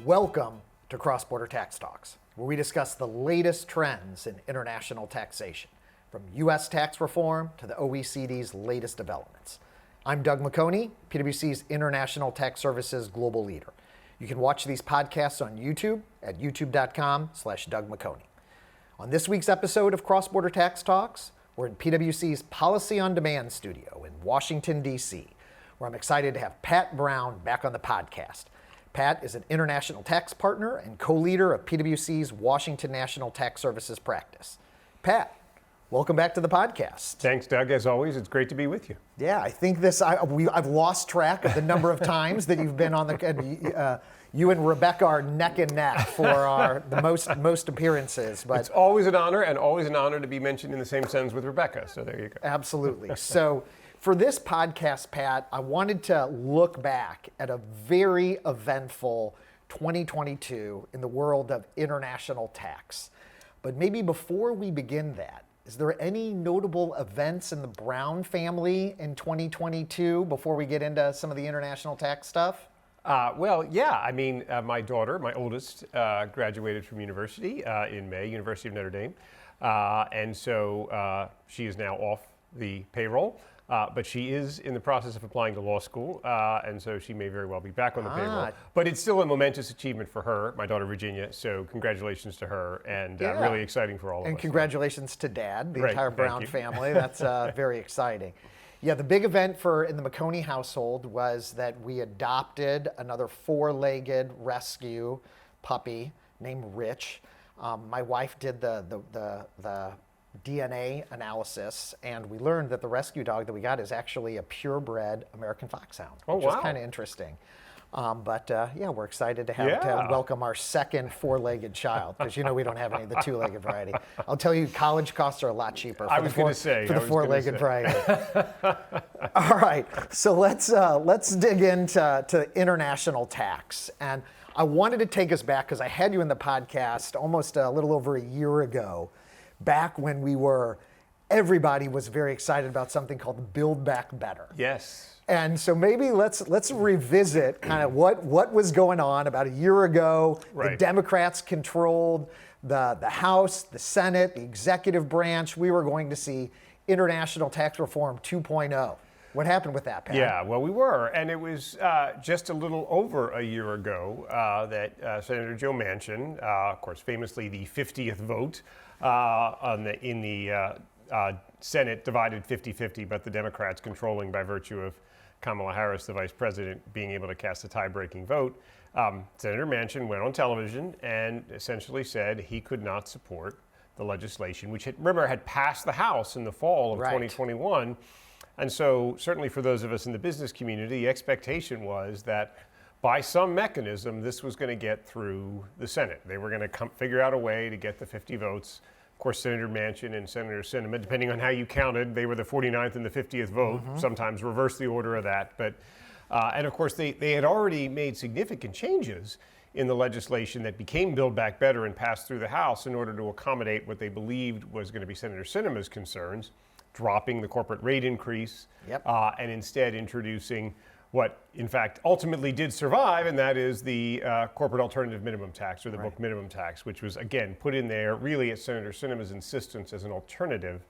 Welcome to Cross-Border Tax Talks, where we discuss the latest trends in international taxation, from U.S. tax reform to the OECD's latest developments. I'm Doug McHoney, PwC's International Tax Services Global Leader. You can watch these podcasts on YouTube at youtube.com/Doug McHoney. On this week's episode of Cross-Border Tax Talks, we're in PwC's Policy on Demand studio in Washington, D.C., where I'm excited to have Pat Brown back on the podcast. Pat is an international tax partner and co-leader of PwC's Washington National Tax Services practice. Pat, welcome back to the podcast. Thanks, Doug. As always, it's great to be with you. Yeah, I think I've lost track of the number of times that you've been on the. You and Rebecca are neck and neck for the most appearances. But it's always an honor, and always an honor to be mentioned in the same sentence with Rebecca. So there you go. Absolutely. So for this podcast, Pat, I wanted to look back at a very eventful 2022 in the world of international tax. But maybe before we begin that, is there any notable events in the Brown family in 2022 before we get into some of the international tax stuff? My daughter, my oldest, graduated from university in May, University of Notre Dame. And so she is now off the payroll. But she is in the process of applying to law school, and so she may very well be back on the payroll. But it's still a momentous achievement for her, my daughter Virginia, so congratulations to her, and really exciting for all of us. And congratulations to Dad, the Great, entire Brown family. That's very exciting. Yeah, the big event in the McHoney household was that we adopted another four-legged rescue puppy named Rich. My wife did the DNA analysis, and we learned that the rescue dog that we got is actually a purebred American foxhound, which is kind of interesting. We're excited to welcome our second four-legged child, because we don't have any of the two-legged variety. I'll tell you, college costs are a lot cheaper for the four-legged variety. All right, so let's dig into international tax. And I wanted to take us back, because I had you in the podcast almost a little over a year ago, back when everybody was very excited about something called Build Back Better. Yes. And so maybe let's revisit kind of what was going on about a year ago. Right. The Democrats controlled the House, the Senate, the executive branch. We were going to see international tax reform 2.0. What happened with that, Pat? Yeah, well, we were. And it was just a little over a year ago that Senator Joe Manchin, of course, famously the 50th vote in the Senate, divided 50-50, but the Democrats controlling by virtue of Kamala Harris, the vice president, being able to cast a tie-breaking vote. Senator Manchin went on television and essentially said he could not support the legislation, which had passed the House in the fall of 2021. And so certainly for those of us in the business community, the expectation was that by some mechanism, this was going to get through the Senate. They were going to figure out a way to get the 50 votes. Of course, Senator Manchin and Senator Sinema, depending on how you counted, they were the 49th and the 50th vote, sometimes reverse the order of that. But and of course, they had already made significant changes in the legislation that became Build Back Better and passed through the House in order to accommodate what they believed was going to be Senator Sinema's concerns, dropping the corporate rate increase, and instead introducing what, in fact, ultimately did survive, and that is the corporate alternative minimum tax, or the book minimum tax, which was, again, put in there really at Senator Sinema's insistence as an alternative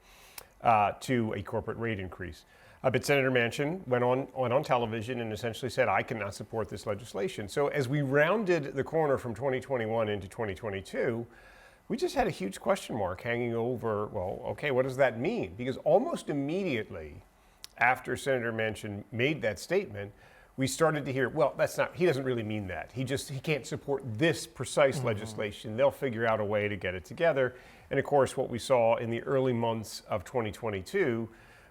to a corporate rate increase. But Senator Manchin went on television and essentially said, I cannot support this legislation. So as we rounded the corner from 2021 into 2022, we just had a huge question mark hanging over, what does that mean? Because almost immediately after Senator Manchin made that statement, we started to hear, he doesn't really mean that. He can't support this precise legislation. They'll figure out a way to get it together. And of course, what we saw in the early months of 2022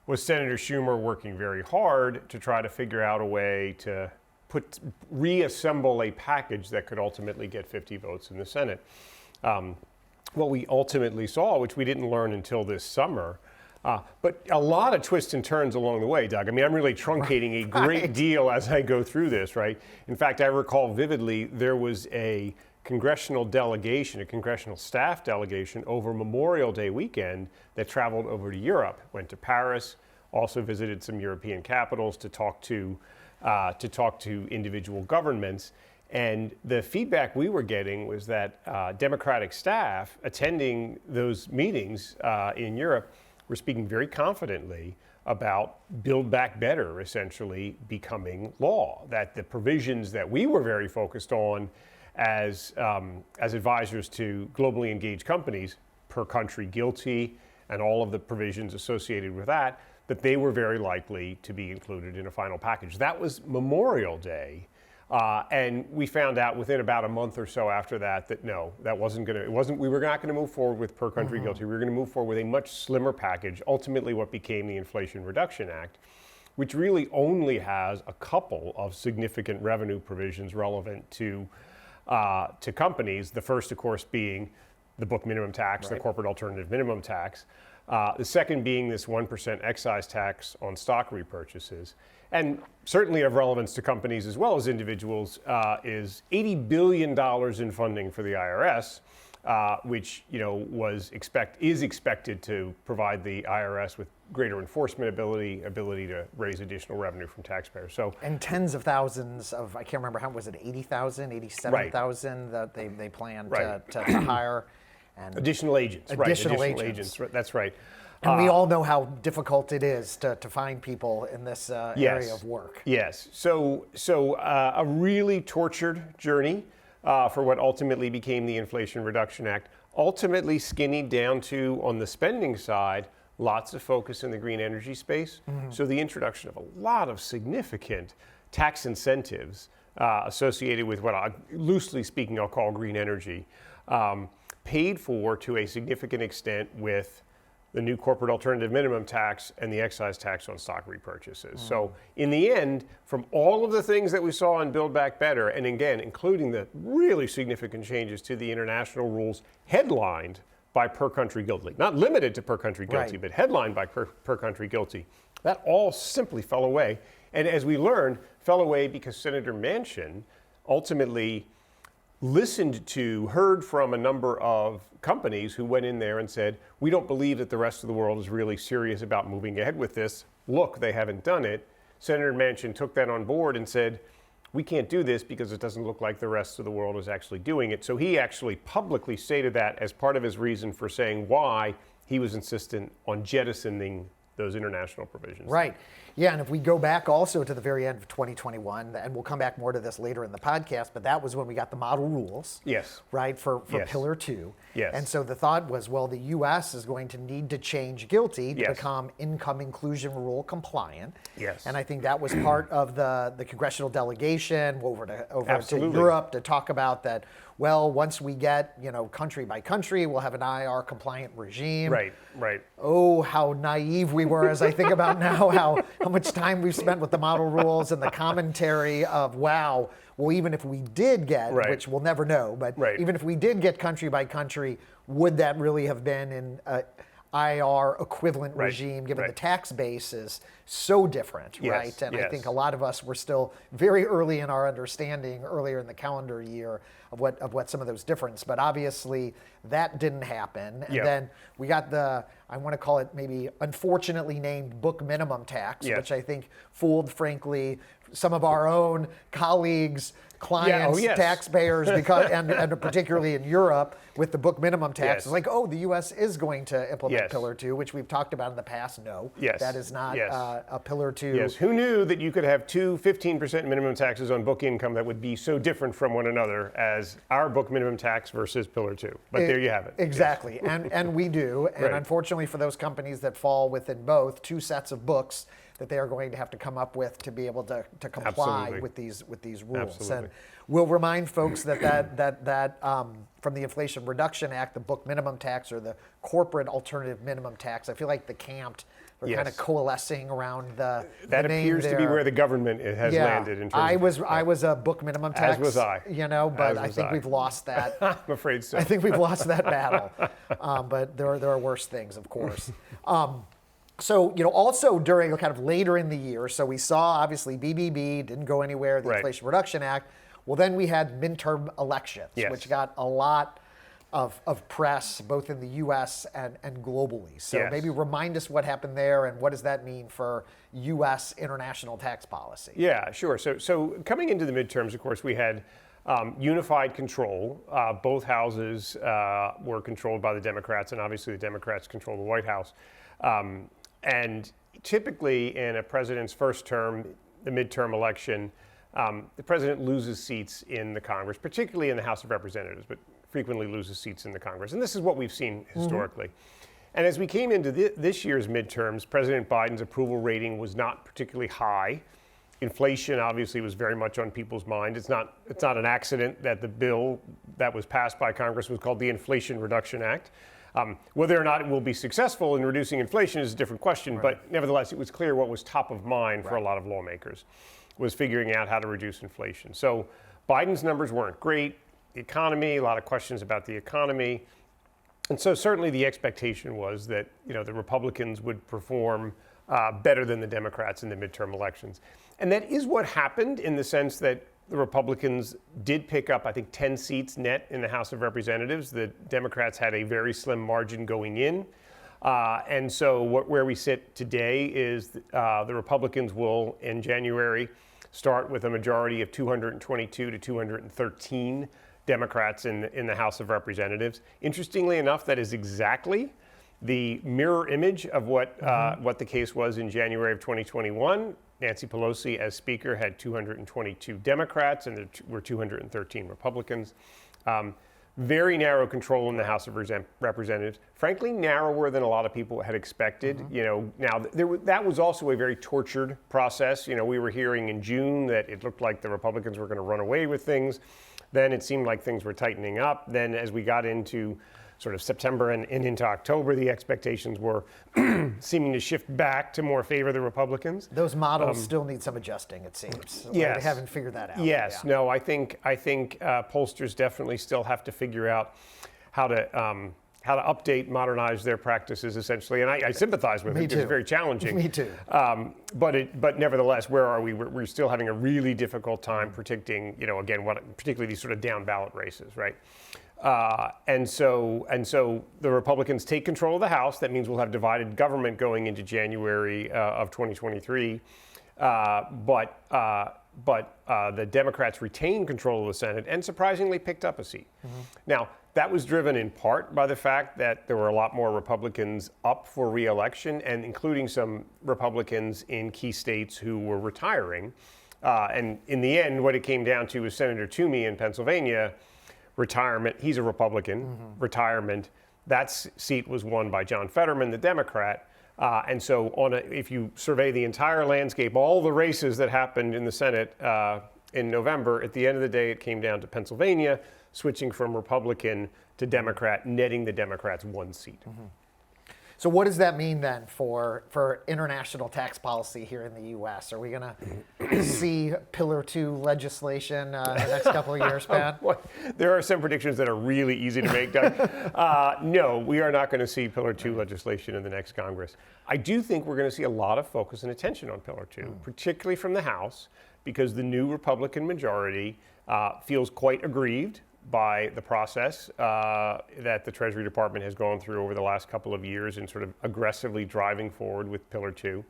was Senator Schumer working very hard to try to figure out a way to reassemble a package that could ultimately get 50 votes in the Senate. What we ultimately saw, which we didn't learn until this summer, but a lot of twists and turns along the way, Doug. I mean, I'm really truncating a great deal as I go through this, right? In fact, I recall vividly there was a congressional delegation, a congressional staff delegation over Memorial Day weekend that traveled over to Europe, went to Paris, also visited some European capitals to talk to individual governments. And the feedback we were getting was that Democratic staff attending those meetings in Europe were speaking very confidently about Build Back Better essentially becoming law, that the provisions that we were very focused on as advisors to globally engaged companies, per country guilty, and all of the provisions associated with that, that they were very likely to be included in a final package. That was Memorial Day. And we found out within about a month or so after that that no, that wasn't going to, we were not going to move forward with per country guilty. We were going to move forward with a much slimmer package, ultimately what became the Inflation Reduction Act, which really only has a couple of significant revenue provisions relevant to companies. The first, of course, being the book minimum tax, the corporate alternative minimum tax. The second being this 1% excise tax on stock repurchases. And certainly of relevance to companies as well as individuals is $80 billion in funding for the IRS, which is expected to provide the IRS with greater enforcement ability to raise additional revenue from taxpayers. So and tens of thousands of, I can't remember how, was it 80,000, 87,000 that they plan to hire. And additional agents. Additional agents. That's right. And we all know how difficult it is to find people in this area of work. Yes. So a really tortured journey for what ultimately became the Inflation Reduction Act, ultimately skinnied down to, on the spending side, lots of focus in the green energy space. So the introduction of a lot of significant tax incentives associated with what, loosely speaking, I'll call green energy, paid for to a significant extent with the new corporate alternative minimum tax and the excise tax on stock repurchases. So in the end, from all of the things that we saw in Build Back Better, and again, including the really significant changes to the international rules headlined by per country guilty, not limited to per country guilty, but headlined by per country guilty, that all simply fell away. And as we learned, fell away because Senator Manchin ultimately heard from a number of companies who went in there and said, we don't believe that the rest of the world is really serious about moving ahead with this. Look, they haven't done it. Senator Manchin took that on board and said, we can't do this because it doesn't look like the rest of the world is actually doing it. So he actually publicly stated that as part of his reason for saying why he was insistent on jettisoning those international provisions. Right. Yeah, and if we go back also to the very end of 2021, and we'll come back more to this later in the podcast, but that was when we got the model rules. Yes. Right, for Pillar 2. Yes. And so the thought was, well, the U.S. is going to need to change guilty to Yes. become income inclusion rule compliant. Yes. And I think that was part of the congressional delegation over to Europe to talk about that, well, once we get, country by country, we'll have an IR compliant regime. Right. Oh, how naive we were, as I think about now, how much time we've spent with the model rules and the commentary of, wow, well, even if we did get, which we'll never know, but even if we did get country by country, would that really have been in IR equivalent regime, given the tax base is so different, right? And I think a lot of us were still very early in our understanding earlier in the calendar year of what some of those differences, but obviously that didn't happen. And then we got I want to call it maybe unfortunately named book minimum tax, which I think fooled, frankly, some of our own colleagues, clients, taxpayers, because and particularly in Europe with the book minimum tax. It's like, oh, the U.S. is going to implement Pillar 2, which we've talked about in the past. No, that is not a Pillar 2. Yes, who knew that you could have two 15% minimum taxes on book income that would be so different from one another as our book minimum tax versus Pillar 2. But there you have it. Exactly, and we do. And unfortunately for those companies that fall within both, two sets of books that they are going to have to come up with to be able to comply with these rules. Absolutely. And we'll remind folks that from the Inflation Reduction Act, the book minimum tax or the corporate alternative minimum tax, I feel like the camped are kind of coalescing around the that name appears to be where the government has landed in terms I was a book minimum tax. As was I. But I think we've lost that. I'm afraid so. I think we've lost that battle. But there are worse things, of course. So, also during kind of later in the year, so we saw obviously BBB didn't go anywhere, the Inflation Reduction Act. Well, then we had midterm elections, which got a lot of press, both in the U.S. and globally. So maybe remind us what happened there and what does that mean for U.S. international tax policy? Yeah, sure. So coming into the midterms, of course, we had unified control. Both houses were controlled by the Democrats, and obviously the Democrats control the White House. And typically in a president's first term, the midterm election, the president loses seats in the Congress, particularly in the House of Representatives, but frequently loses seats in the Congress. And this is what we've seen historically. And as we came into this year's midterms, President Biden's approval rating was not particularly high. Inflation obviously was very much on people's mind. It's not an accident that the bill that was passed by Congress was called the Inflation Reduction Act. Whether or not it will be successful in reducing inflation is a different question, but nevertheless, it was clear what was top of mind for a lot of lawmakers was figuring out how to reduce inflation. So Biden's numbers weren't great. The economy, a lot of questions about the economy. And so certainly the expectation was that the Republicans would perform better than the Democrats in the midterm elections. And that is what happened in the sense that the Republicans did pick up, I think, 10 seats net in the House of Representatives. The Democrats had a very slim margin going in. And so where we sit today is the Republicans will, in January, start with a majority of 222 to 213 Democrats in the House of Representatives. Interestingly enough, that is exactly the mirror image of what the case was in January of 2021. Nancy Pelosi, as Speaker, had 222 Democrats, and there were 213 Republicans. Very narrow control in the House of Representatives. Frankly, narrower than a lot of people had expected. Now that was also a very tortured process. We were hearing in June that it looked like the Republicans were going to run away with things. Then it seemed like things were tightening up. Then as we got into sort of September and into October, the expectations were seeming to shift back to more favor the Republicans. Those models still need some adjusting, it seems. Yes. They haven't figured that out. Yes. Yeah. No, I think pollsters definitely still have to figure out how to update, modernize their practices, essentially. And I sympathize with it. It's very challenging. Me too. But nevertheless, where are we? We're still having a really difficult time predicting, again, particularly these sort of down ballot races, right? And so the Republicans take control of the House. That means we'll have divided government going into January of 2023. But the Democrats retain control of the Senate and surprisingly picked up a seat. Now, that was driven in part by the fact that there were a lot more Republicans up for re-election, and including some Republicans in key states who were retiring. And in the end, what it came down to was Senator Toomey in Pennsylvania, retirement. He's a Republican, retirement. That seat was won by John Fetterman, the Democrat. And so if you survey the entire landscape, all the races that happened in the Senate in November, at the end of the day, it came down to Pennsylvania, switching from Republican to Democrat, netting the Democrats one seat. So what does that mean then for international tax policy here in the U.S.? Are we going to see Pillar 2 legislation in the next couple of years, Pat? There are some predictions that are really easy to make, Doug. No, we are not going to see Pillar 2 legislation in the next Congress. I do think we're going to see a lot of focus and attention on Pillar 2, particularly from the House, because the new Republican majority feels quite aggrieved by the process that the Treasury Department has gone through over the last couple of years in sort of aggressively driving forward with Pillar 2,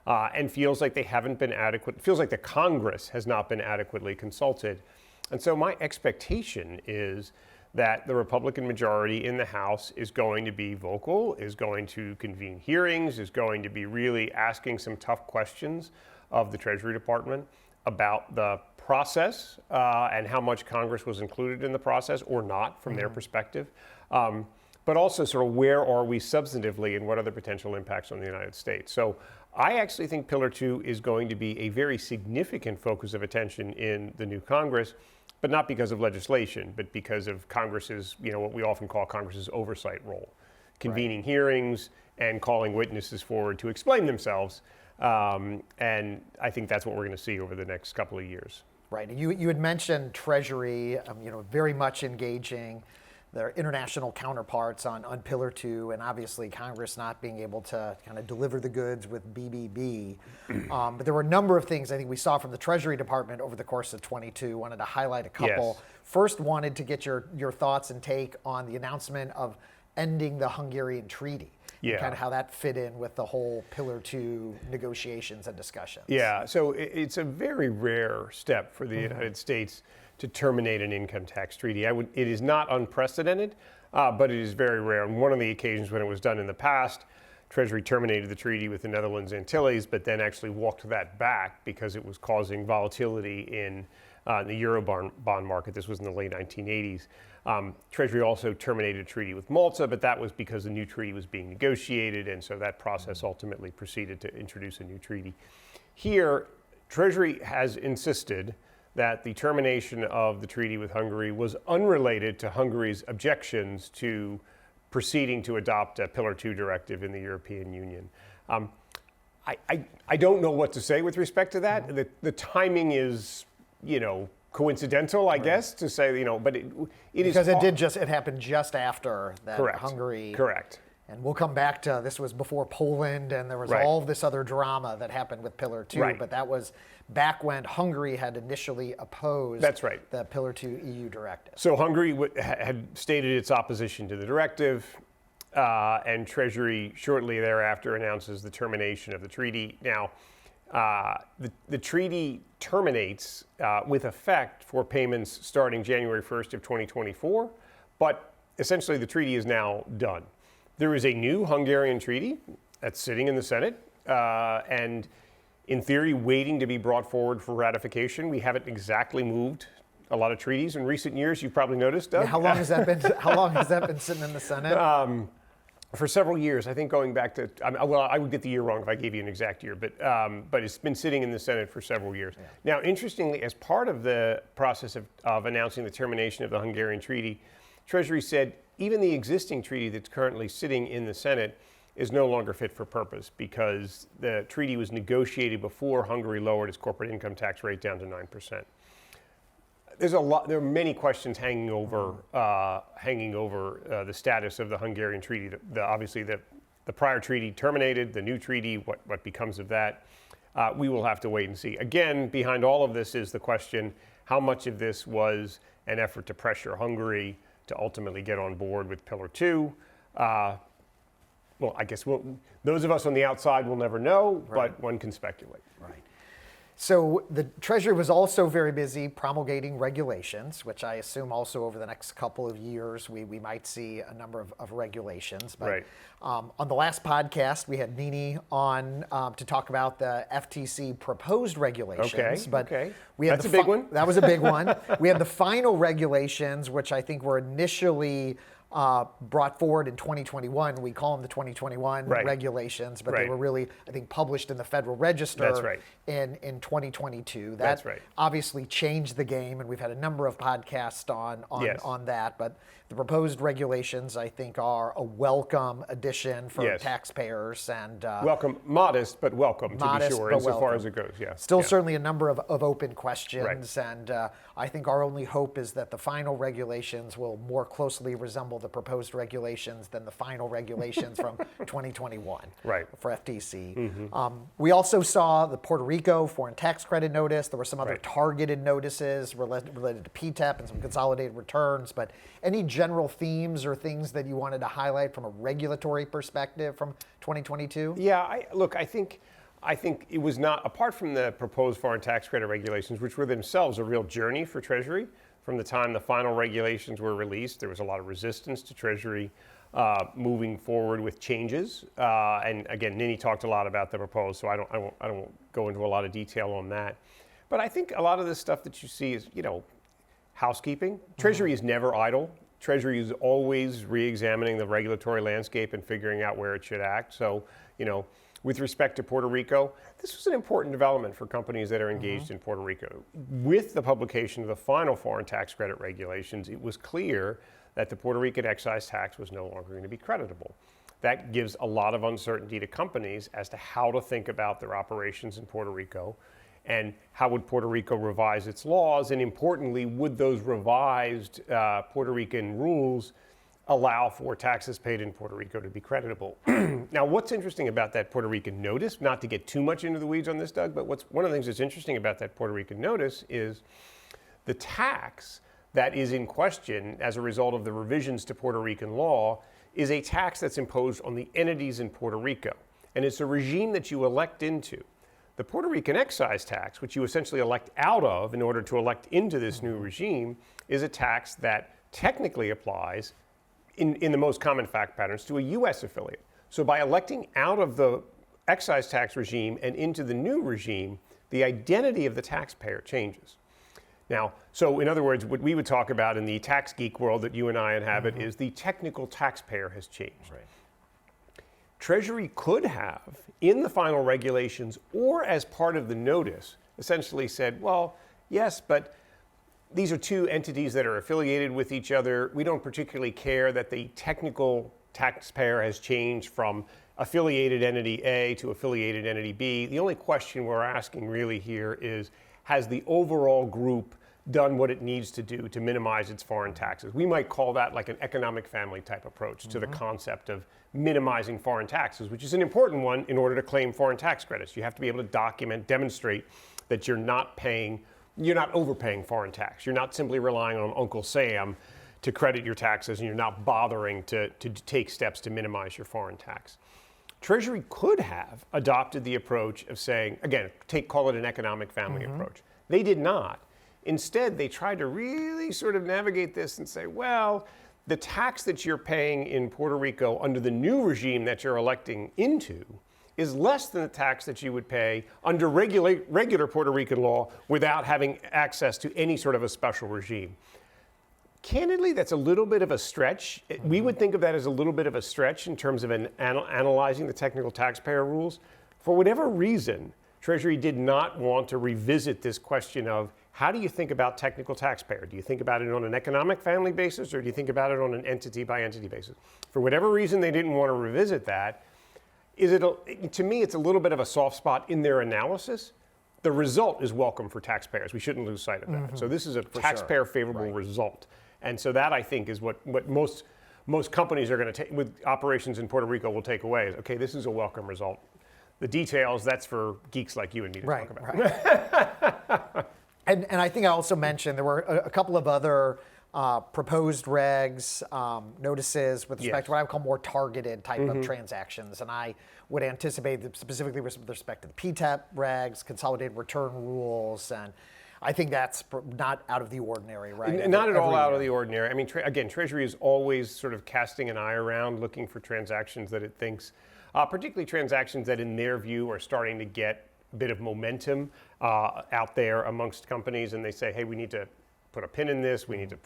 and feels like they haven't been adequate, feels like the Congress has not been adequately consulted. And so my expectation is that the Republican majority in the House is going to be vocal, is going to convene hearings, is going to be really asking some tough questions of the Treasury Department about the process and how much Congress was included in the process or not from their perspective. But also sort of where are we substantively and what are the potential impacts on the United States? So I actually think Pillar 2 is going to be a very significant focus of attention in the new Congress, but not because of legislation, but because of Congress's, what we often call Congress's oversight role, convening hearings and calling witnesses forward to explain themselves. And I think that's what we're going to see over the next couple of years. Right. You had mentioned Treasury, very much engaging their international counterparts on Pillar 2, and obviously Congress not being able to kind of deliver the goods with BBB. But there were a number of things I think we saw from the Treasury Department over the course of 22. Wanted to highlight a couple. Yes. First, wanted to get your thoughts and take on the announcement of ending the Hungarian treaty. Yeah. kind of how that fit in with the whole Pillar Two negotiations and discussions. Yeah, so it's a very rare step for the United States to terminate an income tax treaty. It is not unprecedented, but it is very rare. And one of the occasions when it was done in the past, Treasury terminated the treaty with the Netherlands Antilles, but then actually walked that back because it was causing volatility in the euro bond market. This was in the late 1980s. Treasury also terminated a treaty with Malta, but that was because the new treaty was being negotiated, and so that process ultimately proceeded to introduce a new treaty. Here, Treasury has insisted that the termination of the treaty with Hungary was unrelated to Hungary's objections to proceeding to adopt a Pillar Two directive in the European Union. I don't know what to say with respect to that. The timing is, coincidental, I guess, to say, but it is because it happened just after that. Correct. Hungary. Correct. And we'll come back to this was before Poland, and there was Right. all this other drama that happened with Pillar Two. Right. But that was back when Hungary had initially opposed That's right. the Pillar Two EU directive. So Hungary had stated its opposition to the directive, and Treasury shortly thereafter announces the termination of the treaty. Now, the treaty terminates with effect for payments starting January 1st of 2024, but essentially the treaty is now done. There is a new Hungarian treaty that's sitting in the Senate, and in theory waiting to be brought forward for ratification. We haven't exactly moved a lot of treaties in recent years. You've probably noticed, Doug. Yeah, how long has that been? How long has that been sitting in the Senate? For several years, I think going back to, I would get the year wrong if I gave you an exact year, but it's been sitting in the Senate for several years. Yeah. Now, interestingly, as part of the process of announcing the termination of the Hungarian treaty, Treasury said even the existing treaty that's currently sitting in the Senate is no longer fit for purpose because the treaty was negotiated before Hungary lowered its corporate income tax rate down to 9%. There are many questions hanging over the status of the Hungarian treaty. Obviously, the prior treaty terminated. The new treaty, what becomes of that? We will have to wait and see. Again, behind all of this is the question: how much of this was an effort to pressure Hungary to ultimately get on board with Pillar Two? Well, I guess those of us on the outside will never know, Right. but one can speculate. Right. So the Treasury was also very busy promulgating regulations, which I assume also over the next couple of years we might see a number of regulations. But Right. On the last podcast, we had Nini on to talk about the FTC proposed regulations. Okay, But okay. we had That's a big one. That was a big one. We had the final regulations, which I think were initially brought forward in 2021. We call them the 2021 Right. regulations, but they Right. were really, I think, published in the Federal Register That's right. in 2022. That That's right. obviously changed the game, and we've had a number of podcasts Yes. on that. But the proposed regulations, I think, are a welcome addition for Yes. taxpayers. And Welcome, modest, but welcome, Modest, to be sure, but insofar welcome. as it goes. Yeah. still Yeah. certainly a number of open questions. Right. And I think our only hope is that the final regulations will more closely resemble the proposed regulations than the final regulations from 2021 Right. for FTC. Mm-hmm. We also saw the Puerto Rico foreign tax credit notice. There were some other Right. targeted notices related to PTEP and some consolidated returns. But any general themes or things that you wanted to highlight from a regulatory perspective from 2022? Yeah, I think it was not, apart from the proposed foreign tax credit regulations, which were themselves a real journey for Treasury. From the time the final regulations were released, there was a lot of resistance to Treasury moving forward with changes. And again, Nini talked a lot about the proposed, so I don't go into a lot of detail on that. But I think a lot of this stuff that you see is, housekeeping. Treasury is never idle. Treasury is always re-examining the regulatory landscape and figuring out where it should act. So, with respect to Puerto Rico, this was an important development for companies that are engaged in Puerto Rico. With the publication of the final foreign tax credit regulations, it was clear that the Puerto Rican excise tax was no longer going to be creditable. That gives a lot of uncertainty to companies as to how to think about their operations in Puerto Rico and how would Puerto Rico revise its laws, and importantly, would those revised Puerto Rican rules allow for taxes paid in Puerto Rico to be creditable? Now, what's interesting about that Puerto Rican notice, not to get too much into the weeds on this, Doug, but one of the things that's interesting about that Puerto Rican notice is the tax that is in question as a result of the revisions to Puerto Rican law is a tax that's imposed on the entities in Puerto Rico. And it's a regime that you elect into. The Puerto Rican excise tax, which you essentially elect out of in order to elect into this new regime, is a tax that technically applies in the most common fact patterns to a U.S. affiliate. So by electing out of the excise tax regime and into the new regime, the identity of the taxpayer changes. Now, so in other words, what we would talk about in the tax geek world that you and I inhabit is the technical taxpayer has changed. Right. Treasury could have, in the final regulations or as part of the notice, essentially said, well, yes, but these are two entities that are affiliated with each other. We don't particularly care that the technical taxpayer has changed from affiliated entity A to affiliated entity B. The only question we're asking really here is, has the overall group done what it needs to do to minimize its foreign taxes? We might call that like an economic family type approach to the concept of minimizing foreign taxes, which is an important one in order to claim foreign tax credits. You have to be able to document, demonstrate that you're not overpaying foreign tax. You're not simply relying on Uncle Sam to credit your taxes, and you're not bothering to take steps to minimize your foreign tax. Treasury could have adopted the approach of saying, again, call it an economic family approach. They did not. Instead, they tried to really sort of navigate this and say, well, the tax that you're paying in Puerto Rico under the new regime that you're electing into is less than the tax that you would pay under regular Puerto Rican law without having access to any sort of a special regime. Candidly, that's a little bit of a stretch. We would think of that as a little bit of a stretch in terms of analyzing the technical taxpayer rules. For whatever reason, Treasury did not want to revisit this question of how do you think about technical taxpayer? Do you think about it on an economic family basis, or do you think about it on an entity by entity basis? For whatever reason, they didn't want to revisit that. To me, it's a little bit of a soft spot in their analysis. The result is welcome for taxpayers. We shouldn't lose sight of that. So this is a taxpayer favorable result. And so that, I think, is what most companies are going to take with operations in Puerto Rico will take away is, okay, this is a welcome result. The details, that's for geeks like you and me to talk about. Right. And I think I also mentioned there were a couple of other proposed regs, notices with respect to what I would call more targeted type of transactions. And I would anticipate that specifically with respect to the PTEP regs, consolidated return rules, and I think that's not out of the ordinary, right? Not at all out of the ordinary. I mean, again, Treasury is always sort of casting an eye around, looking for transactions that it thinks, particularly transactions that in their view are starting to get a bit of momentum out there amongst companies, and they say, hey, we need to put a pin in this, we need to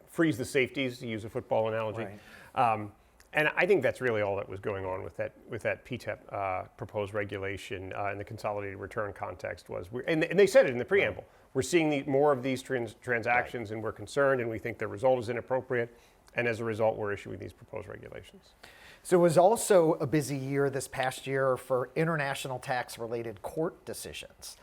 freeze the safeties, to use a football analogy. Right. And I think that's really all that was going on with that PTEP proposed regulation in the consolidated return context was, and they said it in the preamble, we're seeing more of these transactions and we're concerned and we think the result is inappropriate, and as a result we're issuing these proposed regulations. So it was also a busy year this past year for international tax-related court decisions.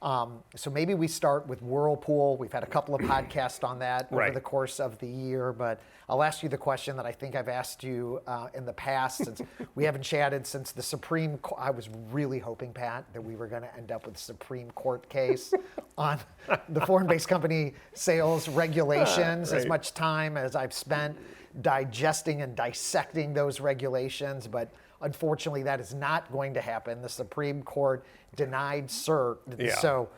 So maybe we start with Whirlpool. We've had a couple of podcasts on that over the course of the year, but I'll ask you the question that I think I've asked you in the past, since we haven't chatted since the Supreme Court. I was really hoping, Pat, that we were going to end up with a Supreme Court case on the foreign-based company sales regulations. As much time as I've spent digesting and dissecting those regulations, but unfortunately, that is not going to happen. The Supreme Court denied cert. Yeah. So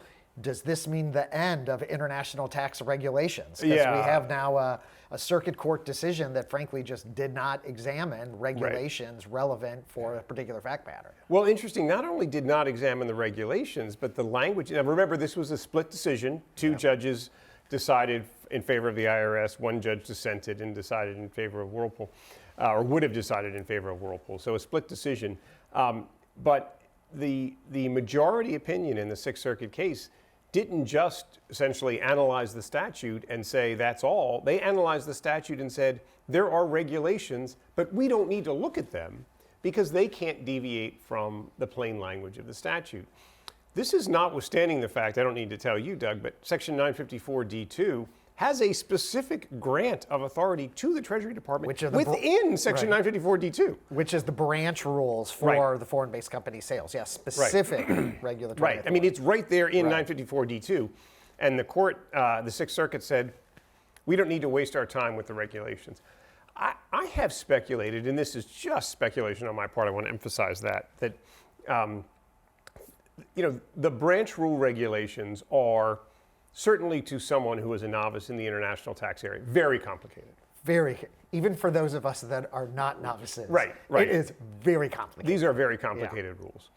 does this mean the end of international tax regulations? Because we have now a circuit court decision that frankly just did not examine regulations relevant for a particular fact pattern. Well, interesting, not only did not examine the regulations, but the language. Now remember, this was a split decision. Two judges decided in favor of the IRS. One judge dissented and decided in favor of Whirlpool. Or would have decided in favor of Whirlpool. So a split decision. But the majority opinion in the Sixth Circuit case didn't just essentially analyze the statute and say that's all. They analyzed the statute and said there are regulations, but we don't need to look at them because they can't deviate from the plain language of the statute. This is notwithstanding the fact, I don't need to tell you, Doug, but Section 954 D2 has a specific grant of authority to the Treasury Department within Section 954 D2. Which is the branch rules for the foreign-based company sales. Yes, specific regulatory authority. I mean, it's right there in 954 D2. And the court, the Sixth Circuit said, we don't need to waste our time with the regulations. I have speculated, and this is just speculation on my part, I want to emphasize that the branch rule regulations are, certainly to someone who is a novice in the international tax area, very complicated. Even for those of us that are not novices. Right. It is very complicated. These are very complicated rules.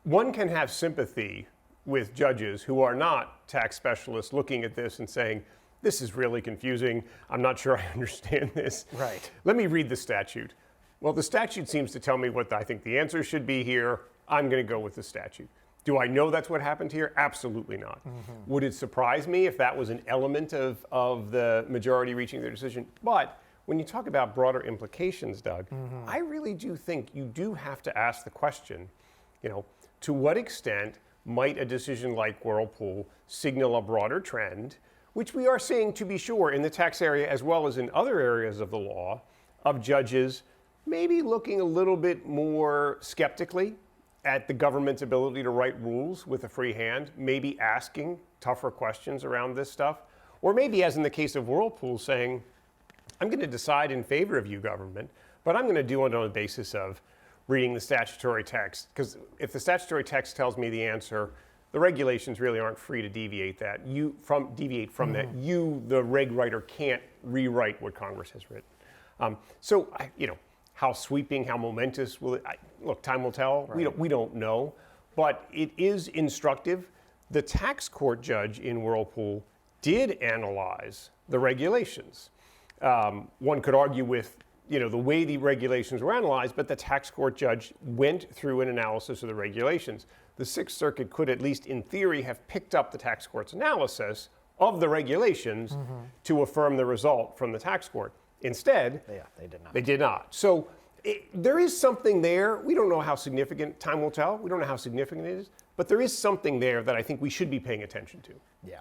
One can have sympathy with judges who are not tax specialists looking at this and saying, this is really confusing. I'm not sure I understand this. Right. Let me read the statute. Well, the statute seems to tell me what I think the answer should be here. I'm going to go with the statute. Do I know that's what happened here? Absolutely not. Would it surprise me if that was an element of the majority reaching their decision? But when you talk about broader implications, Doug, I really do think you do have to ask the question, to what extent might a decision like Whirlpool signal a broader trend, which we are seeing, to be sure, in the tax area as well as in other areas of the law, of judges maybe looking a little bit more skeptically at the government's ability to write rules with a free hand, maybe asking tougher questions around this stuff, or maybe, as in the case of Whirlpool, saying, I'm going to decide in favor of you, government, but I'm going to do it on the basis of reading the statutory text, because if the statutory text tells me the answer, the regulations really aren't free to deviate from that. You, the reg writer, can't rewrite what Congress has written. How sweeping, how momentous will it? Look, time will tell. Right. We don't know, but it is instructive. The tax court judge in Whirlpool did analyze the regulations. One could argue with the way the regulations were analyzed, but the tax court judge went through an analysis of the regulations. The Sixth Circuit could, at least in theory, have picked up the tax court's analysis of the regulations to affirm the result from the tax court. Instead, they did not. So there is something there. We don't know how significant, time will tell. We don't know how significant it is, but there is something there that I think we should be paying attention to. Yeah.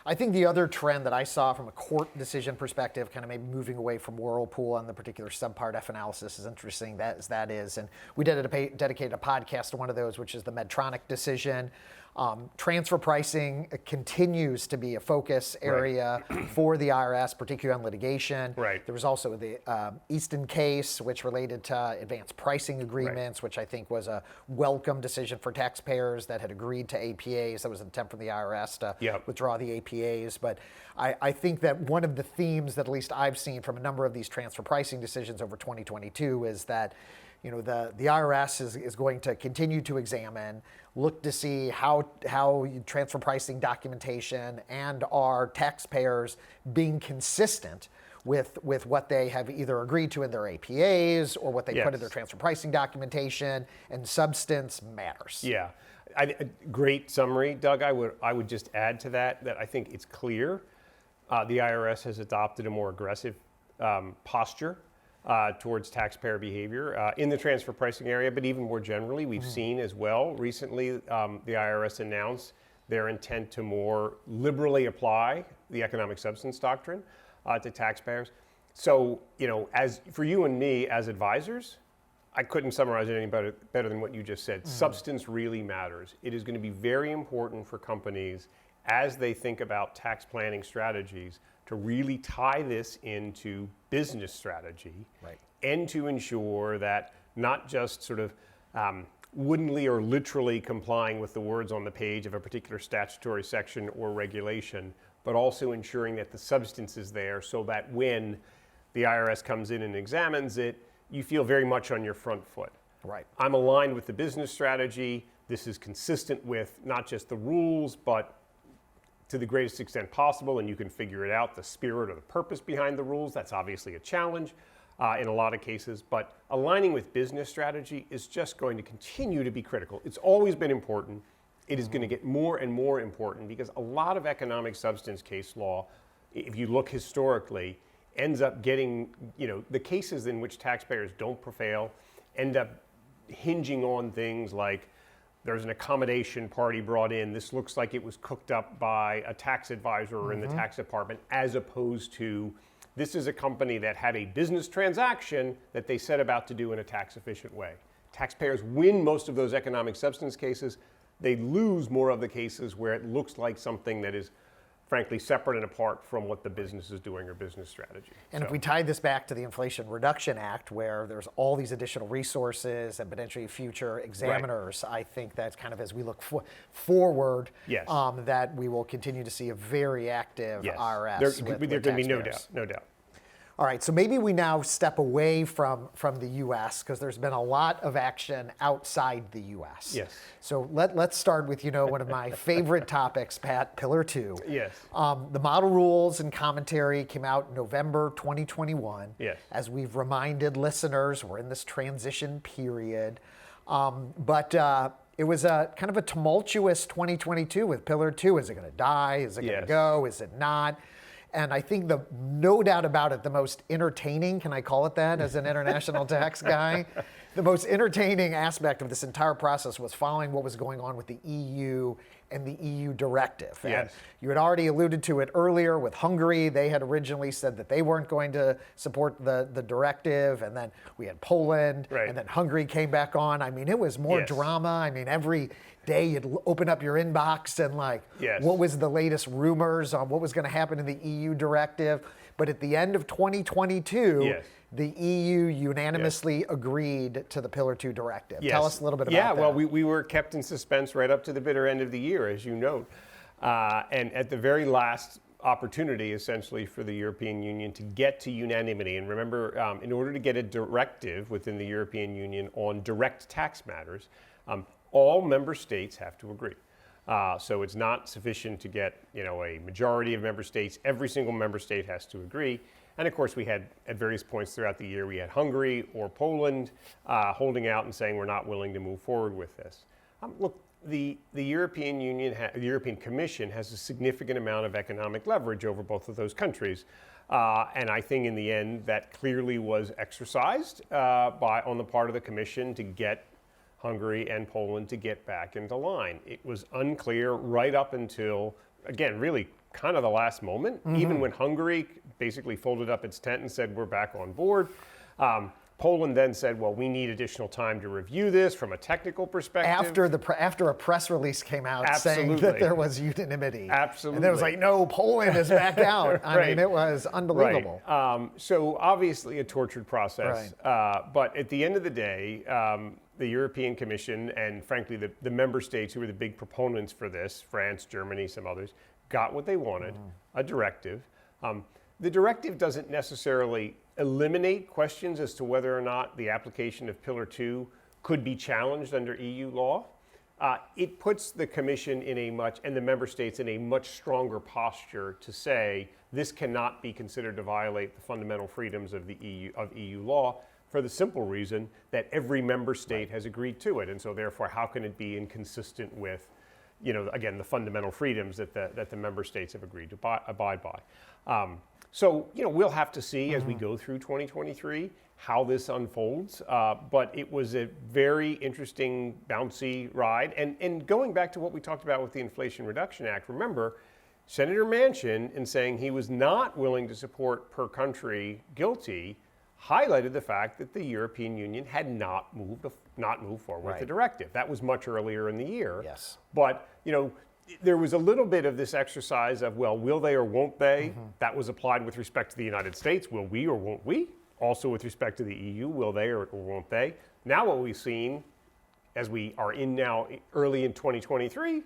I think the other trend that I saw from a court decision perspective, kind of maybe moving away from Whirlpool on the particular subpart F analysis, is interesting. That is, and we dedicated a podcast to one of those, which is the Medtronic decision. Transfer pricing continues to be a focus area for the IRS, particularly on litigation. Right. There was also the Easton case, which related to advanced pricing agreements, which I think was a welcome decision for taxpayers that had agreed to APAs. That was an attempt from the IRS to withdraw the APAs. But I think that one of the themes that at least I've seen from a number of these transfer pricing decisions over 2022 is that the IRS is going to continue to examine, look to see how transfer pricing documentation and our taxpayers being consistent with what they have either agreed to in their APAs or what they put in their transfer pricing documentation, and substance matters. Yeah, great summary, Doug. I would just add to that I think it's clear the IRS has adopted a more aggressive posture towards taxpayer behavior in the transfer pricing area, but even more generally, we've seen as well recently the IRS announced their intent to more liberally apply the economic substance doctrine to taxpayers. So, as for you and me as advisors, I couldn't summarize it any better than what you just said. Substance really matters. It is going to be very important for companies as they think about tax planning strategies to really tie this into business strategy and to ensure that not just sort of woodenly or literally complying with the words on the page of a particular statutory section or regulation, but also ensuring that the substance is there so that when the IRS comes in and examines it, you feel very much on your front foot. Right. I'm aligned with the business strategy. This is consistent with not just the rules, but to the greatest extent possible, and you can figure it out, the spirit or the purpose behind the rules. That's obviously a challenge in a lot of cases, but aligning with business strategy is just going to continue to be critical. It's always been important. It is going to get more and more important because a lot of economic substance case law, if you look historically, ends up getting, the cases in which taxpayers don't prevail end up hinging on things like there's an accommodation party brought in. This looks like it was cooked up by a tax advisor in the tax department, as opposed to this is a company that had a business transaction that they set about to do in a tax efficient way. Taxpayers win most of those economic substance cases. They lose more of the cases where it looks like something that is frankly, separate and apart from what the business is doing or business strategy. And if we tie this back to the Inflation Reduction Act, where there's all these additional resources and potentially future examiners, I think that's kind of as we look forward, Yes. That we will continue to see a very active IRS. There can be no doubt. All right, so maybe we now step away from the U.S. because there's been a lot of action outside the U.S. Yes. So let's start with, one of my favorite topics, Pat, Pillar 2. Yes. The model rules and commentary came out in November 2021. Yes. As we've reminded listeners, we're in this transition period. But it was a kind of a tumultuous 2022 with Pillar 2. Is it going to die? Is it going to go? Is it not? And I think no doubt about it, the most entertaining, can I call it that as an international tax guy? The most entertaining aspect of this entire process was following what was going on with the EU and the EU Directive. Yes. And you had already alluded to it earlier with Hungary. They had originally said that they weren't going to support the directive. And then we had Poland. Right. And then Hungary came back on. I mean, it was more drama. I mean, every day you'd open up your inbox and what was the latest rumors on what was going to happen in the EU Directive. But at the end of 2022, the EU unanimously agreed to the Pillar 2 directive. Yes. Tell us a little bit about that. Yeah, well, we were kept in suspense right up to the bitter end of the year, as you note. And at the very last opportunity, essentially, for the European Union to get to unanimity. And remember, in order to get a directive within the European Union on direct tax matters, all member states have to agree. So it's not sufficient to get, a majority of member states. Every single member state has to agree. And of course, we had, at various points throughout the year, we had Hungary or Poland holding out and saying we're not willing to move forward with this. Look, the European Union, the European Commission has a significant amount of economic leverage over both of those countries. And I think in the end, that clearly was exercised on the part of the Commission to get Hungary and Poland to get back into line. It was unclear right up until, again, really kind of the last moment, even when Hungary basically folded up its tent and said, we're back on board. Poland then said, well, we need additional time to review this from a technical perspective. After a press release came out Absolutely. saying that there was unity. Absolutely. And then it was like, no, Poland is back out. I mean, it was unbelievable. Right. So obviously a tortured process. Right. But at the end of the day, the European Commission and frankly the member states who were the big proponents for this, France, Germany, some others, got what they wanted, a directive. The directive doesn't necessarily eliminate questions as to whether or not the application of Pillar 2 could be challenged under EU law. It puts the Commission and the member states in a much stronger posture to say this cannot be considered to violate the fundamental freedoms of the EU law, for the simple reason that every member state has agreed to it, and so therefore, how can it be inconsistent with, again, the fundamental freedoms that the member states have agreed to abide by. So, we'll have to see as we go through 2023 how this unfolds. But it was a very interesting, bouncy ride. And going back to what we talked about with the Inflation Reduction Act, remember, Senator Manchin, in saying he was not willing to support per country guilty, highlighted the fact that the European Union had not moved forward with the directive. That was much earlier in the year. Yes. But, there was a little bit of this exercise of, well, will they or won't they? That was applied with respect to the United States. Will we or won't we? Also with respect to the EU, will they or won't they? Now what we've seen, as we are in now early in 2023,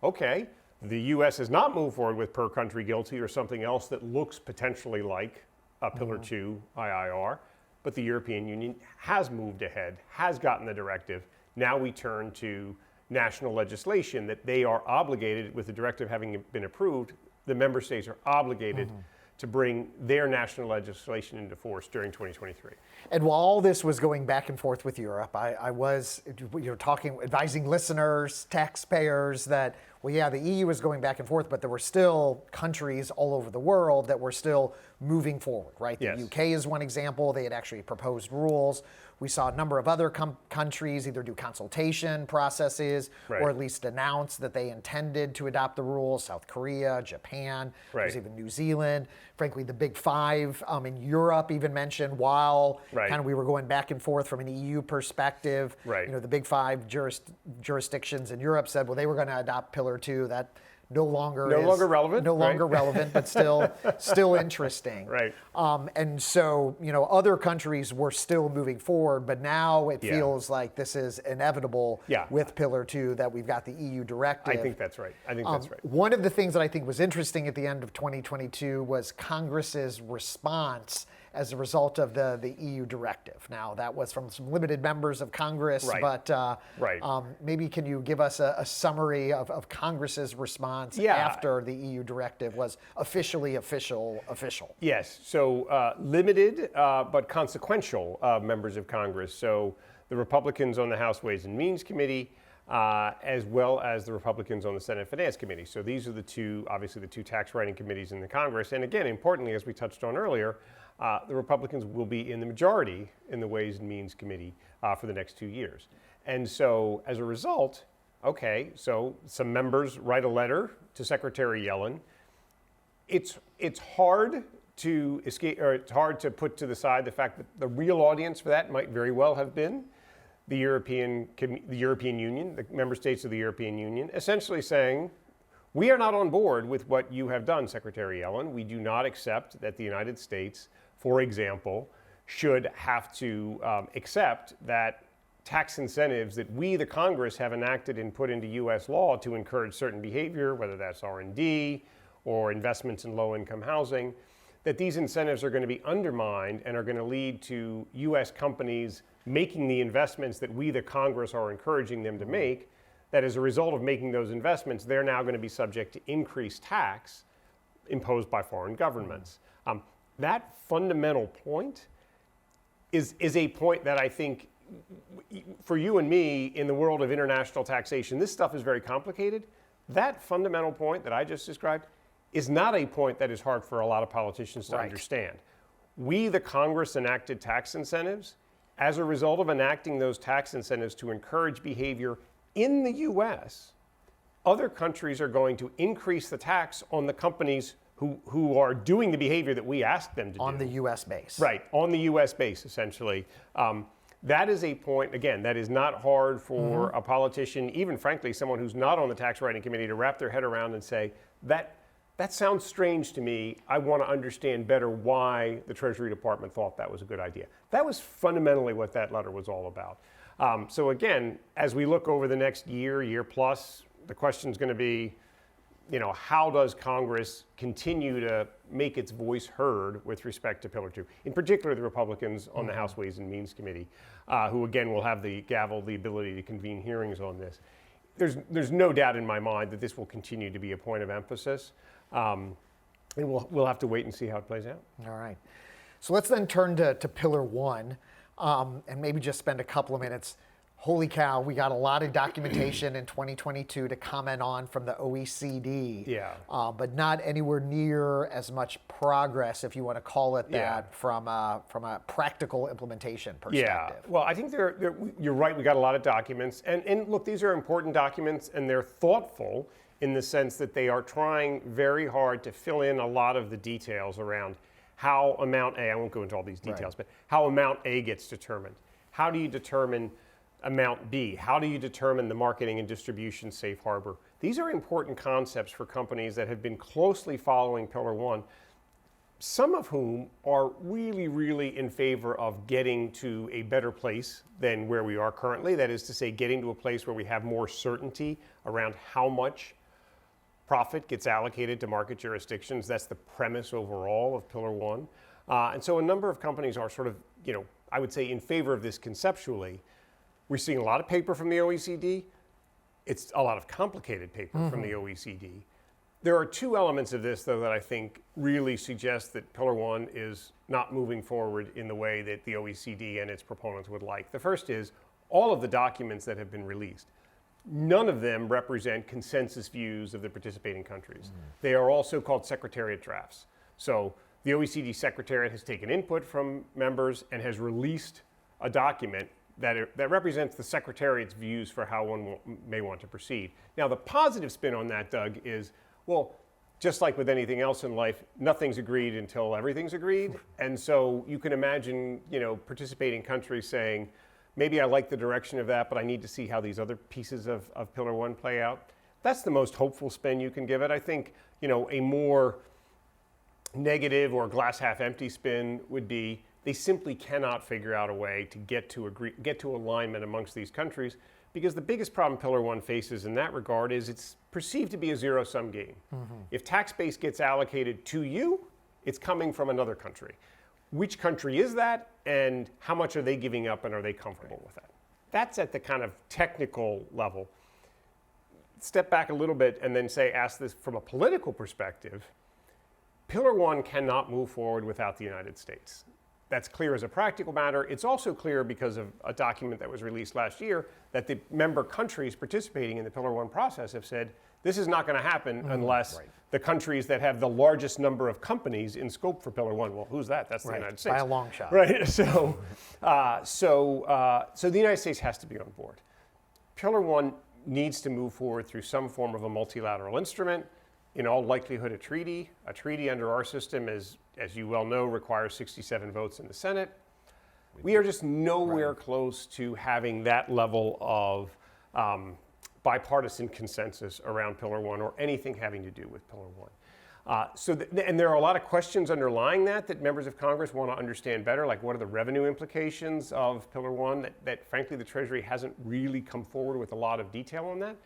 okay, the U.S. has not moved forward with per country guilty or something else that looks potentially like a Pillar 2 IIR, but the European Union has moved ahead, has gotten the directive. Now we turn to national legislation that they are obligated, with the directive having been approved, the member states are obligated to bring their national legislation into force during 2023. And while all this was going back and forth with Europe, I was advising listeners, taxpayers that, well, yeah, the EU was going back and forth, but there were still countries all over the world that were still moving forward, right? Yes. The UK is one example. They had actually proposed rules. We saw a number of other countries either do consultation processes or at least announce that they intended to adopt the rules. South Korea, Japan, there's even New Zealand. Frankly, the big five in Europe even mentioned, while kind of we were going back and forth from an EU perspective, the big five jurisdictions in Europe said, well, they were going to adopt Pillar 2. That no longer relevant, no right? longer relevant, but still interesting. Right. And so, other countries were still moving forward, but now it feels like this is inevitable with Pillar Two, that we've got the EU Directive. I think that's right. One of the things that I think was interesting at the end of 2022 was Congress's response as a result of the EU Directive. Now, that was from some limited members of Congress, but maybe can you give us a summary of Congress's response after the EU Directive was officially official? Yes, so limited but consequential members of Congress. So the Republicans on the House Ways and Means Committee, as well as the Republicans on the Senate Finance Committee. So these are obviously the two tax writing committees in the Congress. And again, importantly, as we touched on earlier, the Republicans will be in the majority in the Ways and Means Committee for the next 2 years. And so as a result, so some members write a letter to Secretary Yellen. It's hard to escape, or it's hard to put to the side the fact that the real audience for that might very well have been the European Union, the member states of the European Union, essentially saying, we are not on board with what you have done, Secretary Yellen. We do not accept that the United States, for example, should have to accept that tax incentives that we, the Congress, have enacted and put into U.S. law to encourage certain behavior, whether that's R&D or investments in low-income housing, that these incentives are going to be undermined and are going to lead to U.S. companies making the investments that we, the Congress, are encouraging them to make, that as a result of making those investments, they're now going to be subject to increased tax imposed by foreign governments. That fundamental point is a point that I think, for you and me, in the world of international taxation, this stuff is very complicated. That fundamental point that I just described is not a point that is hard for a lot of politicians to understand. We, the Congress, enacted tax incentives. As a result of enacting those tax incentives to encourage behavior in the U.S., other countries are going to increase the tax on the companies who are doing the behavior that we asked them to do. On the U.S. base. Right, on the U.S. base, essentially. That is a point, again, that is not hard for a politician, even frankly, someone who's not on the tax writing committee, to wrap their head around and say, that sounds strange to me. I want to understand better why the Treasury Department thought that was a good idea. That was fundamentally what that letter was all about. So again, as we look over the next year plus, the question is going to be, how does Congress continue to make its voice heard with respect to Pillar 2? In particular, the Republicans on the House Ways and Means Committee, who again will have the gavel, the ability to convene hearings on this. There's no doubt in my mind that this will continue to be a point of emphasis. And we'll have to wait and see how it plays out. All right. So let's then turn to Pillar One, and maybe just spend a couple of minutes. Holy cow, we got a lot of documentation in 2022 to comment on from the OECD, but not anywhere near as much progress, if you want to call it that, from a practical implementation perspective. Well, I think you're right, we got a lot of documents. And look, these are important documents, and they're thoughtful in the sense that they are trying very hard to fill in a lot of the details around how Amount A, I won't go into all these details, but how Amount A gets determined. How do you determine Amount B? How do you determine the marketing and distribution safe harbor? These are important concepts for companies that have been closely following Pillar One, some of whom are really, really in favor of getting to a better place than where we are currently. That is to say, getting to a place where we have more certainty around how much profit gets allocated to market jurisdictions. That's the premise overall of Pillar One. And so a number of companies are sort of, I would say in favor of this conceptually. We're seeing a lot of paper from the OECD. It's a lot of complicated paper from the OECD. There are two elements of this, though, that I think really suggest that Pillar One is not moving forward in the way that the OECD and its proponents would like. The first is all of the documents that have been released. None of them represent consensus views of the participating countries. They are all so-called Secretariat drafts. So the OECD Secretariat has taken input from members and has released a document that represents the Secretariat's views for how one may want to proceed. Now, the positive spin on that, Doug, is, well, just like with anything else in life, nothing's agreed until everything's agreed. And so you can imagine, participating countries saying, maybe I like the direction of that, but I need to see how these other pieces of Pillar One play out. That's the most hopeful spin you can give it. I think, a more negative or glass half empty spin would be they simply cannot figure out a way to get to alignment amongst these countries, because the biggest problem Pillar One faces in that regard is it's perceived to be a zero-sum game. If tax base gets allocated to you, it's coming from another country. Which country is that, and how much are they giving up, and are they comfortable with that? That's at the kind of technical level. Step back a little bit and then ask this from a political perspective. Pillar One cannot move forward without the United States. That's clear as a practical matter. It's also clear because of a document that was released last year that the member countries participating in the Pillar One process have said this is not going to happen unless the countries that have the largest number of companies in scope for Pillar One. Well, who's that? That's the United States. By a long shot. Right. So the United States has to be on board. Pillar One needs to move forward through some form of a multilateral instrument. In all likelihood, a treaty. A treaty under our system, as you well know, requires 67 votes in the Senate. We are just nowhere close to having that level of bipartisan consensus around Pillar One or anything having to do with Pillar One. And there are a lot of questions underlying that members of Congress want to understand better, like what are the revenue implications of Pillar One that frankly the Treasury hasn't really come forward with a lot of detail on that.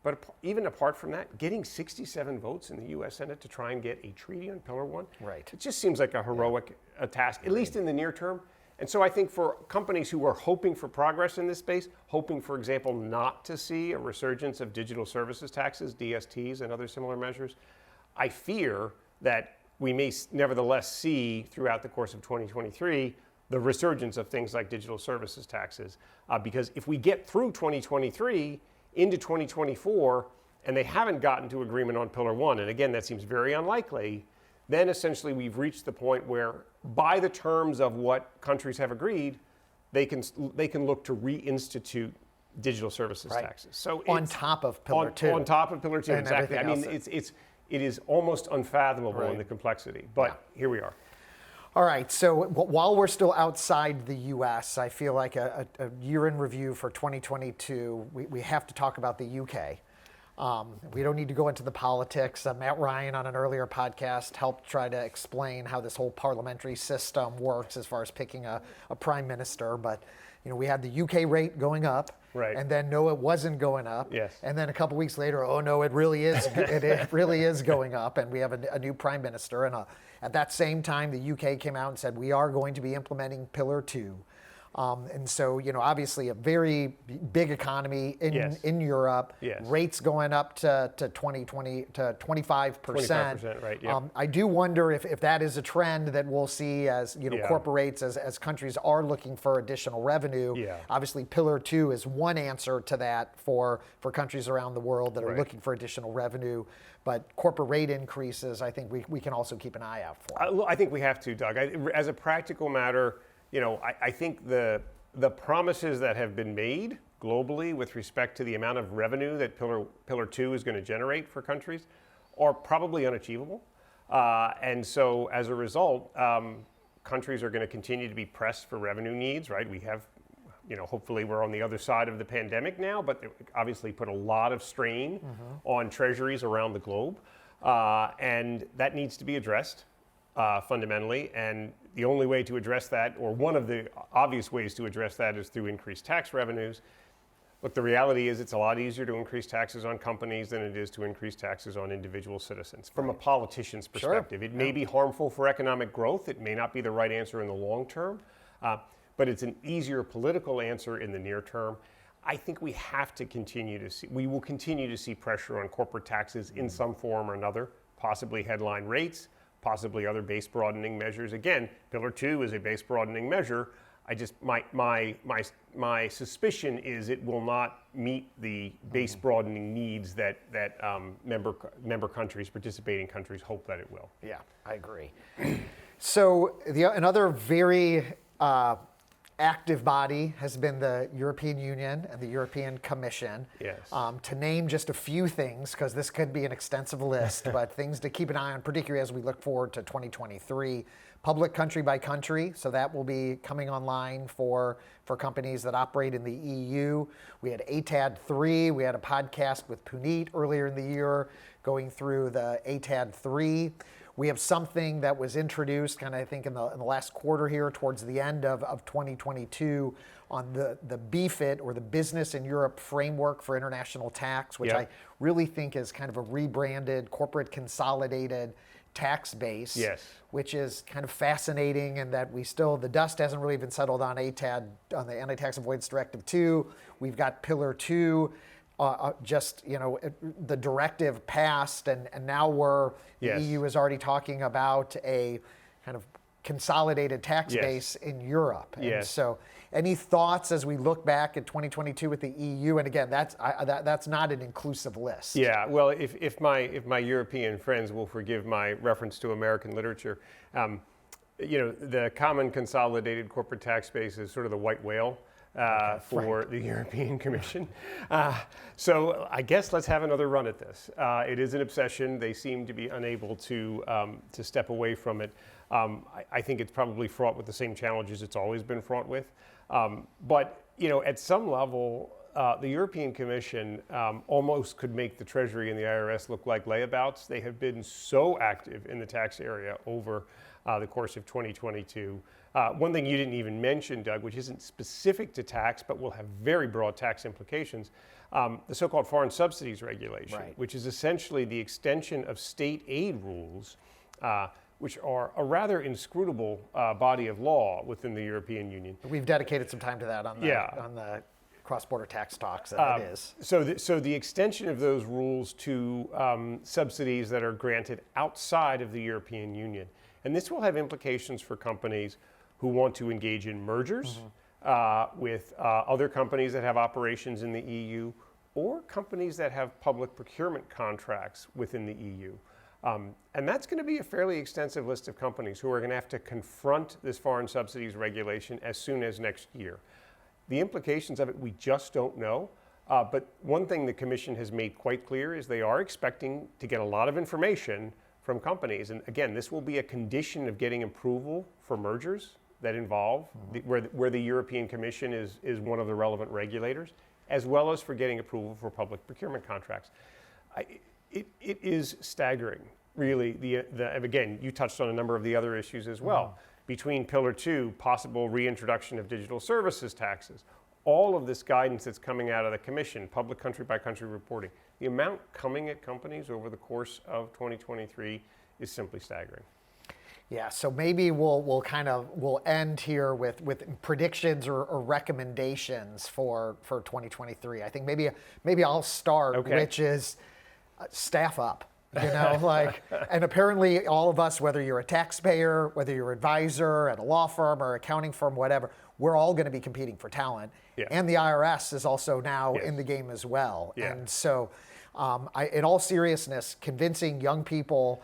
But even apart from that, getting 67 votes in the U.S. Senate to try and get a treaty on Pillar One, it just seems like a heroic task, at least in the near term. And so I think for companies who are hoping for progress in this space, hoping, for example, not to see a resurgence of digital services taxes, DSTs, and other similar measures, I fear that we may nevertheless see throughout the course of 2023 the resurgence of things like digital services taxes. Because if we get through 2023, into 2024, and they haven't gotten to agreement on Pillar One, and again, that seems very unlikely, then essentially we've reached the point where, by the terms of what countries have agreed, they can look to reinstitute digital services taxes. So on top of Pillar Two. On top of Pillar Two, exactly. I mean, it is almost unfathomable in the complexity, but here we are. All right, so while we're still outside the U.S., I feel like a year in review for 2022, we have to talk about the UK. We don't need to go into the politics. Matt Ryan on an earlier podcast helped try to explain how this whole parliamentary system works as far as picking a prime minister. But we had the UK rate going up, and then no, it wasn't going up, and then a couple weeks later, oh no, it really is. it really is going up, and we have a new prime minister. And at that same time, the UK came out and said we are going to be implementing Pillar Two. And so, obviously a very big economy in Europe, rates going up to 25%. 25%, right, yeah. I do wonder if that is a trend that we'll see as, corporates, as countries are looking for additional revenue. Obviously, Pillar Two is one answer to that for countries around the world that are looking for additional revenue. But corporate rate increases, I think we can also keep an eye out for. I think we have to, Doug. As a practical matter, I think the promises that have been made globally with respect to the amount of revenue that Pillar Two is going to generate for countries are probably unachievable. And so as a result, countries are going to continue to be pressed for revenue needs, right? We have, hopefully we're on the other side of the pandemic now, but it obviously put a lot of strain on treasuries around the globe. And that needs to be addressed fundamentally. And the only way to address that, or one of the obvious ways to address that, is through increased tax revenues. Look, the reality is it's a lot easier to increase taxes on companies than it is to increase taxes on individual citizens. From a politician's perspective, it may be harmful for economic growth. It may not be the right answer in the long term, but it's an easier political answer in the near term. I think we have to we will continue to see pressure on corporate taxes in some form or another, possibly headline rates, possibly other base broadening measures. Again, Pillar Two is a base broadening measure. My suspicion is it will not meet the base broadening needs that member countries, participating countries, hope that it will. Yeah, I agree. So another very active body has been the European Union and the European Commission. Yes. To name just a few things, because this could be an extensive list, but things to keep an eye on, particularly as we look forward to 2023. Public country by country, so that will be coming online for companies that operate in the EU. We had ATAD 3. We had a podcast with Puneet earlier in the year going through the ATAD 3. We have something that was introduced kind of, I think, in the last quarter here towards the end of 2022 on the BFIT, or the Business in Europe Framework for International Tax, which I really think is kind of a rebranded corporate consolidated tax base, which is kind of fascinating, in that the dust hasn't really been settled on ATAD, on the Anti-Tax Avoidance Directive 2. We've got Pillar 2. The directive passed, and now the EU is already talking about a kind of consolidated tax base in Europe. And so, any thoughts as we look back at 2022 with the EU? And again, that's not an inclusive list. Yeah, well, if my European friends will forgive my reference to American literature, the common consolidated corporate tax base is sort of the white whale for the European Commission. So I guess let's have another run at this. It is an obsession. They seem to be unable to step away from it. I think it's probably fraught with the same challenges it's always been fraught with. But at some level, the European Commission almost could make the Treasury and the IRS look like layabouts. They have been so active in the tax area over the course of 2022. One thing you didn't even mention, Doug, which isn't specific to tax but will have very broad tax implications, the so-called foreign subsidies regulation, which is essentially the extension of state aid rules, which are a rather inscrutable body of law within the European Union. We've dedicated some time to that on the cross-border tax talks, and it is. So the extension of those rules to subsidies that are granted outside of the European Union. And this will have implications for companies who want to engage in mergers with other companies that have operations in the EU, or companies that have public procurement contracts within the EU. And that's going to be a fairly extensive list of companies who are going to have to confront this foreign subsidies regulation as soon as next year. The implications of it, we just don't know. But one thing the Commission has made quite clear is they are expecting to get a lot of information from companies. And again, this will be a condition of getting approval for mergers that involve where the European Commission is one of the relevant regulators, as well as for getting approval for public procurement contracts. It is staggering, really. Again, you touched on a number of the other issues as well. Between Pillar 2, possible reintroduction of digital services taxes, all of this guidance that's coming out of the Commission, public country by country reporting, the amount coming at companies over the course of 2023 is simply staggering. Yeah, so maybe we'll end here with predictions or recommendations for 2023. I think maybe I'll start, which is staff up. And apparently all of us, whether you're a taxpayer, whether you're an advisor at a law firm or accounting firm, whatever, we're all going to be competing for talent. And the IRS is also now in the game as well. And so, in all seriousness, convincing young people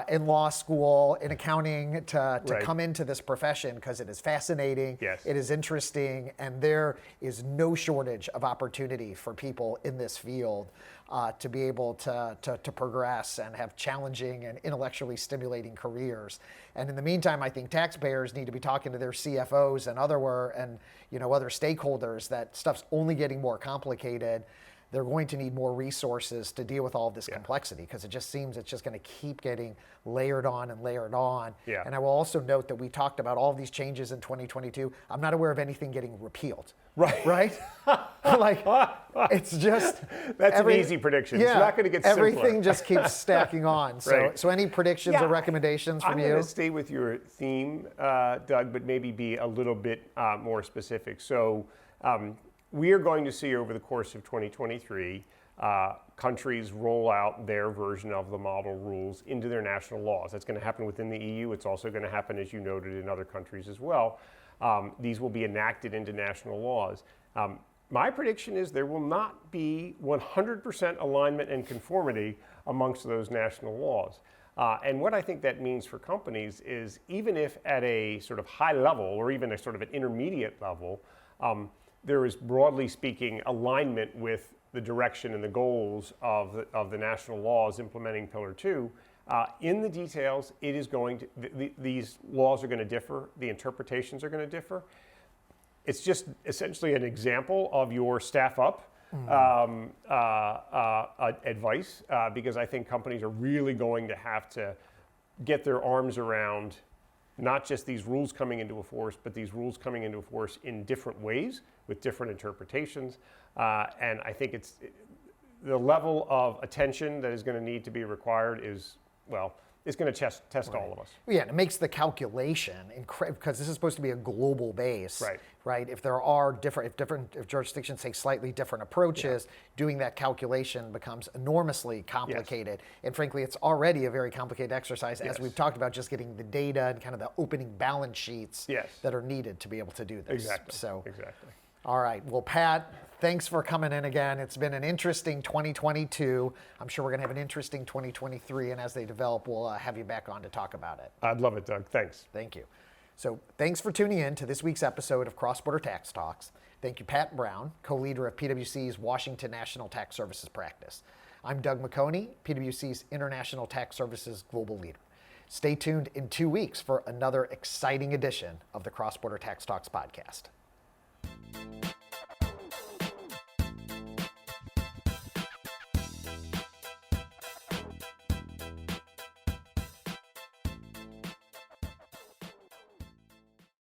in law school, in accounting, to come into this profession, because it is fascinating, it is interesting, and there is no shortage of opportunity for people in this field to be able to progress and have challenging and intellectually stimulating careers. And in the meantime, I think taxpayers need to be talking to their CFOs and other stakeholders that stuff's only getting more complicated. They're going to need more resources to deal with all of this complexity, because it just seems it's just going to keep getting layered on and layered on. And I will also note that we talked about all of these changes in 2022. I'm not aware of anything getting repealed. Right? Like, it's just... That's an easy prediction. It's not going to get simpler. Everything just keeps stacking on. So any predictions or recommendations from you? I'm going to stay with your theme, Doug, but maybe be a little bit more specific. So we are going to see over the course of 2023 countries roll out their version of the model rules into their national laws. That's going to happen within the EU. It's also going to happen, as you noted, in other countries as well. These will be enacted into national laws. My prediction is there will not be 100% alignment and conformity amongst those national laws. And what I think that means for companies is even if at a sort of high level or even a sort of an intermediate level, there is broadly speaking alignment with the direction and the goals of the national laws implementing Pillar 2. In the details, it is going to, these laws are going to differ, the interpretations are going to differ. It's just essentially an example of your staff up advice, because I think companies are really going to have to get their arms around not just these rules coming into force, but these rules coming into force in different ways with different interpretations. And I think it's the level of attention that is going to need to be required is, well, it's going to test all of us. Yeah, and it makes the calculation because this is supposed to be a global base, right? If there are if jurisdictions take slightly different approaches, doing that calculation becomes enormously complicated. And frankly, it's already a very complicated exercise, as we've talked about, just getting the data and kind of the opening balance sheets that are needed to be able to do this. Exactly. All right. Well, Pat, thanks for coming in again. It's been an interesting 2022. I'm sure we're going to have an interesting 2023, and as they develop, we'll have you back on to talk about it. I'd love it, Doug. Thanks. Thank you. So thanks for tuning in to this week's episode of Cross-Border Tax Talks. Thank you, Pat Brown, co-leader of PwC's Washington National Tax Services practice. I'm Doug McHoney, PwC's International Tax Services global leader. Stay tuned in 2 weeks for another exciting edition of the Cross-Border Tax Talks podcast.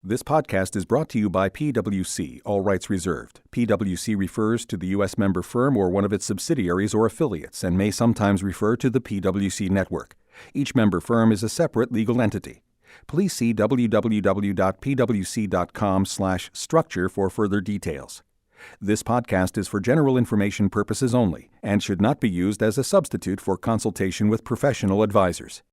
This podcast is brought to you by PwC, all rights reserved. PwC refers to the U.S. member firm or one of its subsidiaries or affiliates and may sometimes refer to the PwC network. Each member firm is a separate legal entity. Please see www.pwc.com/structure for further details. This podcast is for general information purposes only and should not be used as a substitute for consultation with professional advisors.